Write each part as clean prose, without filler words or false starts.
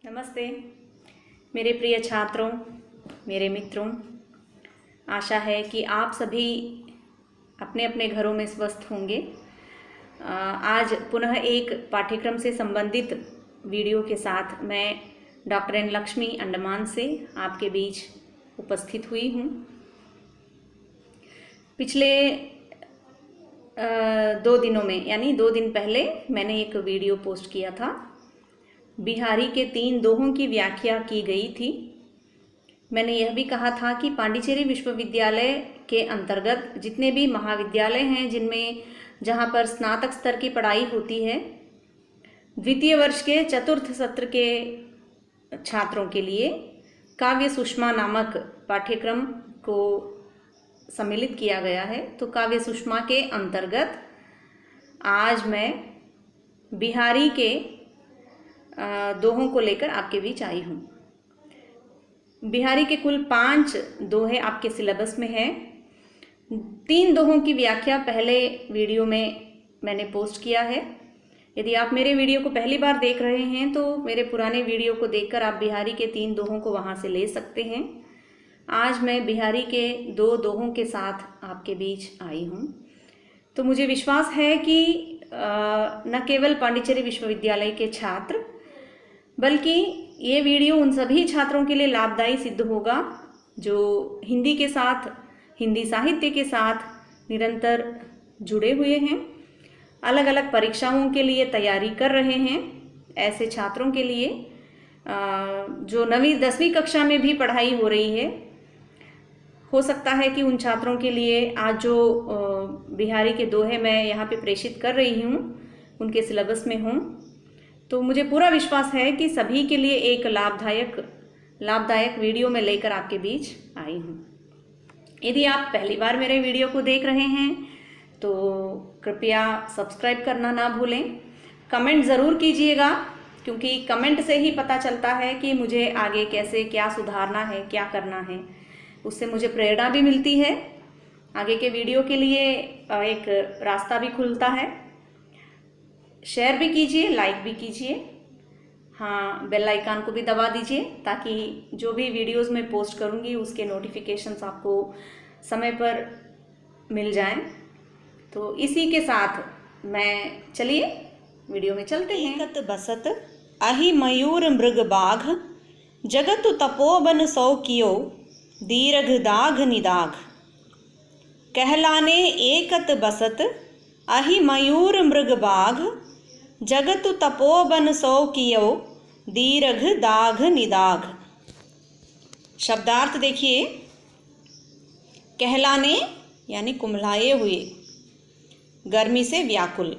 नमस्ते मेरे प्रिय छात्रों, मेरे मित्रों। आशा है कि आप सभी अपने अपने घरों में स्वस्थ होंगे। आज पुनः एक पाठ्यक्रम से संबंधित वीडियो के साथ मैं डॉक्टर एन लक्ष्मी अंडमान से आपके बीच उपस्थित हुई हूँ। पिछले 2 दिनों में यानी 2 दिन पहले मैंने एक वीडियो पोस्ट किया था। बिहारी के 3 दोहों की व्याख्या की गई थी। मैंने यह भी कहा था कि पांडिचेरी विश्वविद्यालय के अंतर्गत जितने भी महाविद्यालय हैं जहाँ पर स्नातक स्तर की पढ़ाई होती है, द्वितीय वर्ष के चतुर्थ सत्र के छात्रों के लिए काव्य सुषमा नामक पाठ्यक्रम को सम्मिलित किया गया है। तो काव्य सुषमा के अंतर्गत आज मैं बिहारी के दोहों को लेकर आपके बीच आई हूँ। बिहारी के कुल 5 दोहे आपके सिलेबस में हैं। 3 दोहों की व्याख्या पहले वीडियो में मैंने पोस्ट किया है। यदि आप मेरे वीडियो को पहली बार देख रहे हैं तो मेरे पुराने वीडियो को देखकर आप बिहारी के 3 दोहों को वहाँ से ले सकते हैं। आज मैं बिहारी के 2 दोहों के साथ आपके बीच आई हूँ। तो मुझे विश्वास है कि न केवल पांडिचेरी विश्वविद्यालय के छात्र बल्कि ये वीडियो उन सभी छात्रों के लिए लाभदायी सिद्ध होगा जो हिंदी के साथ, हिंदी साहित्य के साथ निरंतर जुड़े हुए हैं, अलग अलग परीक्षाओं के लिए तैयारी कर रहे हैं। ऐसे छात्रों के लिए जो 9वीं 10वीं कक्षा में भी पढ़ाई हो रही है, हो सकता है कि उन छात्रों के लिए आज जो बिहारी के दोहे मैं यहाँ पे प्रेषित कर रही हूँ उनके सिलेबस में हूँ। तो मुझे पूरा विश्वास है कि सभी के लिए एक लाभदायक वीडियो में लेकर आपके बीच आई हूँ। यदि आप पहली बार मेरे वीडियो को देख रहे हैं तो कृपया सब्सक्राइब करना ना भूलें। कमेंट ज़रूर कीजिएगा, क्योंकि कमेंट से ही पता चलता है कि मुझे आगे कैसे क्या सुधारना है, क्या करना है। उससे मुझे प्रेरणा भी मिलती है, आगे के वीडियो के लिए एक रास्ता भी खुलता है। शेयर भी कीजिए, लाइक भी कीजिए, हाँ बेल आइकन को भी दबा दीजिए ताकि जो भी वीडियोस मैं पोस्ट करूँगी उसके नोटिफिकेशंस आपको समय पर मिल जाएं। तो इसी के साथ मैं चलिए वीडियो में चलते हैं। एकत बसत अहि मयूर मृग बाघ, जगत तपोवन सौ कियो दीर्घ दाघ निदाघ। कहलाने एकत बसत अहि मयूर मृग बाघ, जगत तपोवन सौ कियो दीर्घ दाघ निदाघ। शब्दार्थ देखिए। कहलाने यानी कुम्हलाए हुए, गर्मी से व्याकुल,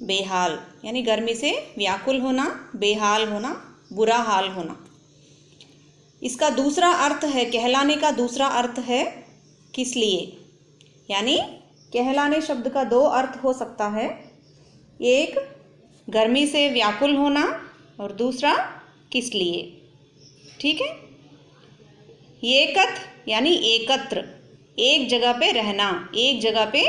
बेहाल यानी गर्मी से व्याकुल होना, बेहाल होना, बुरा हाल होना। इसका दूसरा अर्थ है, कहलाने का दूसरा अर्थ है किस लिए, यानी कहलाने शब्द का 2 अर्थ हो सकता है। एक गर्मी से व्याकुल होना और दूसरा किस लिए। ठीक है। एकत यानी एकत्र, एक जगह पे रहना, एक जगह पे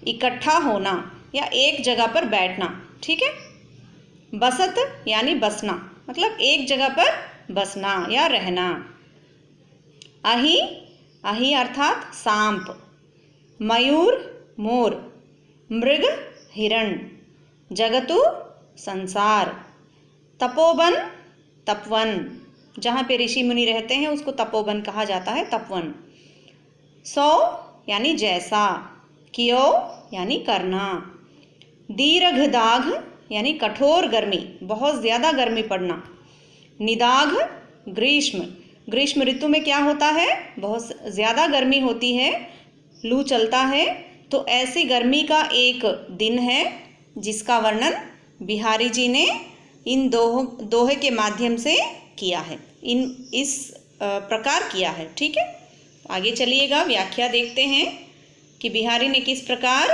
इकट्ठा होना या एक जगह पर बैठना। ठीक है। बसत यानी बसना, मतलब एक जगह पर बसना या रहना। अहि, अहि अर्थात सांप, मयूर मोर, मृग हिरण, जगतु संसार, तपोवन तपवन, जहाँ पे ऋषि मुनि रहते हैं उसको तपोवन कहा जाता है, तपवन। सौ यानी जैसा, कियो यानी करना, दीर्घ दाघ यानी कठोर गर्मी, बहुत ज़्यादा गर्मी पड़ना, निदाघ ग्रीष्म, ग्रीष्म ऋतु में क्या होता है, बहुत ज़्यादा गर्मी होती है, लू चलता है। तो ऐसी गर्मी का एक दिन है जिसका वर्णन बिहारी जी ने इन दोहे के माध्यम से किया है, इस प्रकार किया है। ठीक है। आगे चलिएगा, व्याख्या देखते हैं कि बिहारी ने किस प्रकार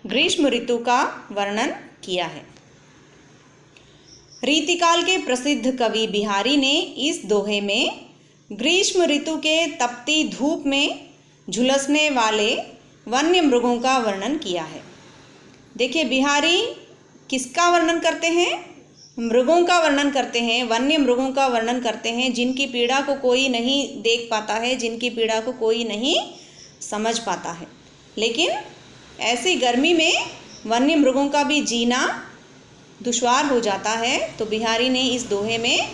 ग्रीष्म ऋतु का वर्णन किया है। रीतिकाल के प्रसिद्ध कवि बिहारी ने इस दोहे में ग्रीष्म ऋतु के तपती धूप में झुलसने वाले वन्य मृगों का वर्णन किया है। देखिए, बिहारी किसका वर्णन करते हैं, मृगों का वर्णन करते हैं, वन्य मृगों का वर्णन करते हैं, जिनकी पीड़ा को कोई नहीं देख पाता है, जिनकी पीड़ा को कोई नहीं समझ पाता है। लेकिन ऐसी गर्मी में वन्य मृगों का भी जीना दुश्वार हो जाता है, तो बिहारी ने इस दोहे में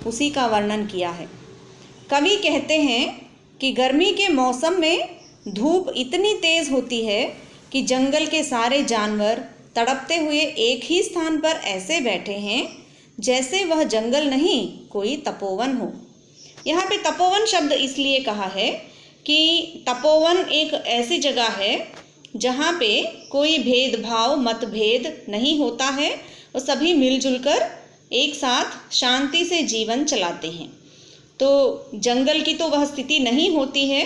उसी का वर्णन किया है। कवि कहते हैं कि गर्मी के मौसम में धूप इतनी तेज़ होती है कि जंगल के सारे जानवर तड़पते हुए एक ही स्थान पर ऐसे बैठे हैं जैसे वह जंगल नहीं कोई तपोवन हो। यहाँ पे तपोवन शब्द इसलिए कहा है कि तपोवन एक ऐसी जगह है जहाँ पे कोई भेदभाव मतभेद नहीं होता है और सभी मिलजुल कर एक साथ शांति से जीवन चलाते हैं। तो जंगल की तो वह स्थिति नहीं होती है,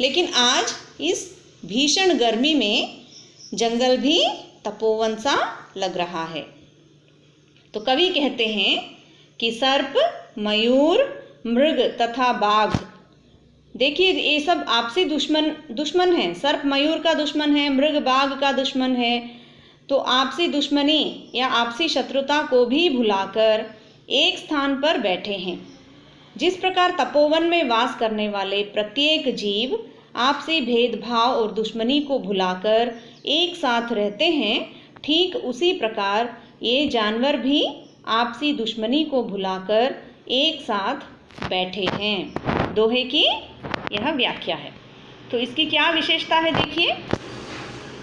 लेकिन आज इस भीषण गर्मी में जंगल भी तपोवन सा लग रहा है। तो कवि कहते हैं कि सर्प, मयूर, मृग तथा बाघ, देखिए ये सब आपसी दुश्मन हैं। सर्प मयूर का दुश्मन है, मृग बाघ का दुश्मन है। तो आपसी दुश्मनी या आपसी शत्रुता को भी भुलाकर एक स्थान पर बैठे हैं। जिस प्रकार तपोवन में वास करने वाले प्रत्येक जीव आपसी भेदभाव और दुश्मनी को भुलाकर एक साथ रहते हैं, ठीक उसी प्रकार ये जानवर भी आपसी दुश्मनी को भुलाकर एक साथ बैठे हैं। दोहे की यह व्याख्या है। तो इसकी क्या विशेषता है, देखिए।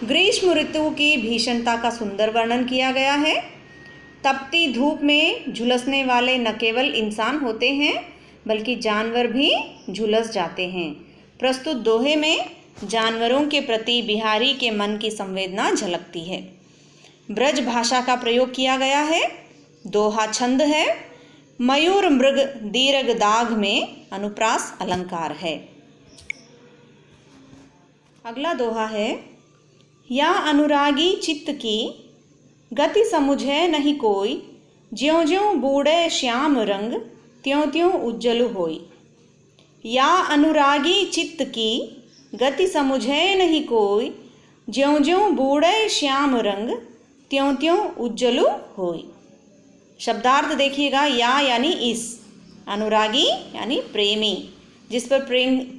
ग्रीष्म ऋतु की भीषणता का सुंदर वर्णन किया गया है। तपती धूप में झुलसने वाले न केवल इंसान होते हैं बल्कि जानवर भी झुलस जाते हैं। प्रस्तुत दोहे में जानवरों के प्रति बिहारी के मन की संवेदना झलकती है। ब्रज भाषा का प्रयोग किया गया है। दोहा छंद है। मयूर मृग दीर्घ दाघ में अनुप्रास अलंकार है। अगला दोहा है। या अनुरागी चित्त की गति समुझे नहीं कोई, ज्यों ज्यों बूढ़े श्याम रंग त्यों त्यों उज्जल होई। या अनुरागी चित्त की गति समुझे नहीं कोई, ज्यों ज्यों बूढ़े श्याम रंग त्यों त्यों उज्जलु होई। शब्दार्थ देखिएगा। या यानी इस, अनुरागी यानी प्रेमी, जिस पर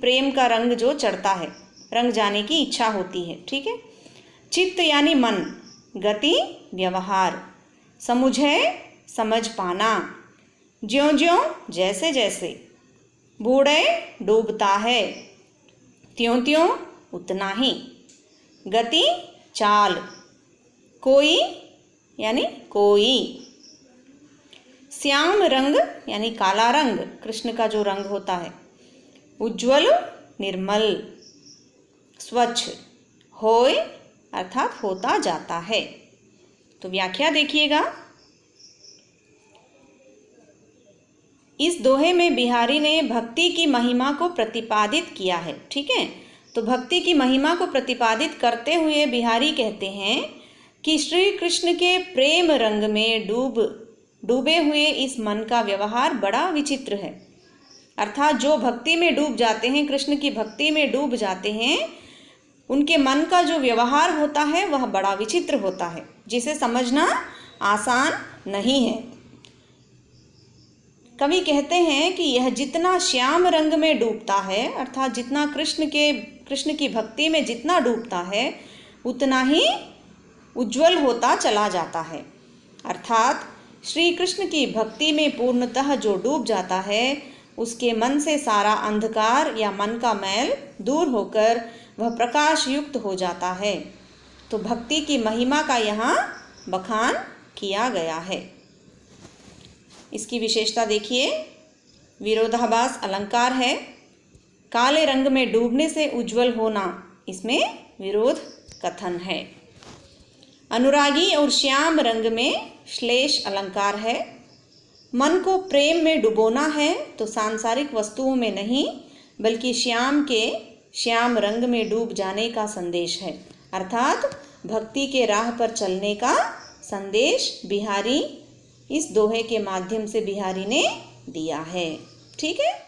प्रेम का रंग जो चढ़ता है, रंग जाने की इच्छा होती है, ठीक है। चित्त यानी मन, गति व्यवहार, समुझे समझ पाना, ज्यों ज्यों जैसे जैसे, बूढ़े डूबता है, त्यों त्यों उतना ही, गति चाल, कोई यानी कोई, श्याम रंग यानी काला रंग, कृष्ण का जो रंग होता है, उज्ज्वल निर्मल, स्वच्छ, होय अर्थात होता जाता है। तो व्याख्या देखिएगा। इस दोहे में बिहारी ने भक्ति की महिमा को प्रतिपादित किया है, ठीक है। तो भक्ति की महिमा को प्रतिपादित करते हुए बिहारी कहते हैं कि श्री कृष्ण के प्रेम रंग में डूबे हुए इस मन का व्यवहार बड़ा विचित्र है। अर्थात जो भक्ति में डूब जाते हैं, कृष्ण की भक्ति में डूब जाते हैं, उनके मन का जो व्यवहार होता है वह बड़ा विचित्र होता है, जिसे समझना आसान नहीं है। कवि कहते हैं कि यह जितना श्याम रंग में डूबता है, अर्थात जितना कृष्ण की भक्ति में जितना डूबता है, उतना ही उज्जवल होता चला जाता है। अर्थात श्री कृष्ण की भक्ति में पूर्णतः जो डूब जाता है, उसके मन से सारा अंधकार या मन का मैल दूर होकर वह प्रकाश युक्त हो जाता है। तो भक्ति की महिमा का यहाँ बखान किया गया है। इसकी विशेषता देखिए। विरोधाभास अलंकार है। काले रंग में डूबने से उज्जवल होना, इसमें विरोध कथन है। अनुरागी और श्याम रंग में श्लेष अलंकार है। मन को प्रेम में डुबोना है तो सांसारिक वस्तुओं में नहीं बल्कि श्याम रंग में डूब जाने का संदेश है। अर्थात भक्ति के राह पर चलने का संदेश बिहारी इस दोहे के माध्यम से बिहारी ने दिया है। ठीक है।